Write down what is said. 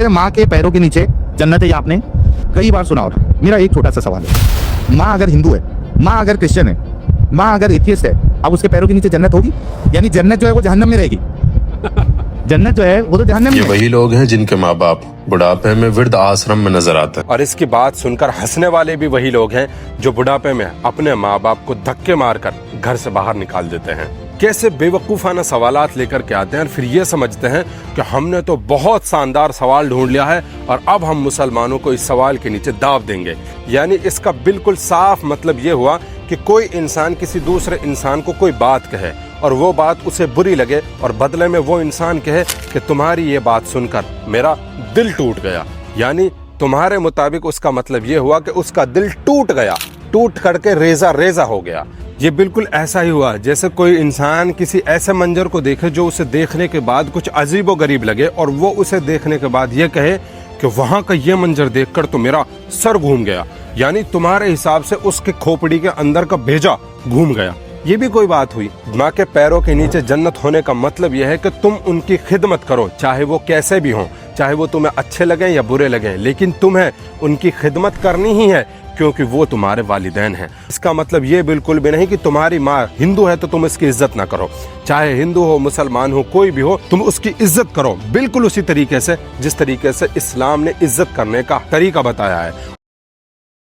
मेरे माँ के पैरों के नीचे जन्नत है, ये आपने कई बार सुना होगा। मेरा एक छोटा सा सवाल है, माँ अगर हिंदू है, माँ अगर क्रिश्चियन है, माँ अगर एथियस्ट है, अब उसके पैरों के नीचे जन्नत होगी? यानी जन्नत जो है वो जहन्नम में रहेगी। जन्नत जो है वो तो जहन्नम में ये वही लोग हैं जिनके माँ बाप बुढ़ापे में वृद्ध आश्रम में नजर आते हैं। और इसकी बात सुनकर हंसने वाले भी वही लोग हैं जो बुढ़ापे में अपने माँ बाप को धक्के मारकर घर से बाहर निकाल देते हैं। कैसे बेवकूफाना सवालात लेकर के आते हैं और फिर ये समझते हैं कि हमने तो बहुत शानदार सवाल ढूंढ लिया है और अब हम मुसलमानों को इस सवाल के नीचे दाब देंगे। यानी इसका बिल्कुल साफ मतलब ये हुआ कि कोई इंसान किसी दूसरे इंसान को कोई बात कहे और वो बात उसे बुरी लगे और बदले में वो इंसान कहे कि तुम्हारी ये बात सुनकर मेरा दिल टूट गया। यानी तुम्हारे मुताबिक उसका मतलब ये हुआ कि उसका दिल टूट गया, टूट करके रेजा रेजा हो गया। ये बिल्कुल ऐसा ही हुआ जैसे कोई इंसान किसी ऐसे मंजर को देखे जो उसे देखने के बाद कुछ अजीबो गरीब लगे और वो उसे देखने के बाद ये कहे कि वहां का ये मंजर देखकर तो मेरा सर घूम गया। यानी तुम्हारे हिसाब से उसके खोपड़ी के अंदर का भेजा घूम गया। ये भी कोई बात हुई? माँ के पैरों के नीचे जन्नत होने का मतलब यह है कि तुम उनकी खिदमत करो, चाहे वो कैसे भी हों, चाहे वो तुम्हें अच्छे लगें या बुरे लगें, लेकिन तुम्हें उनकी खिदमत करनी ही है क्योंकि वो तुम्हारे वालिदैन हैं। इसका मतलब ये बिल्कुल भी नहीं कि तुम्हारी माँ हिंदू है तो तुम इसकी इज्जत ना करो। चाहे हिंदू हो, मुसलमान हो, कोई भी हो, तुम उसकी इज्जत करो बिल्कुल उसी तरीके से जिस तरीके से इस्लाम ने इज्जत करने का तरीका बताया है।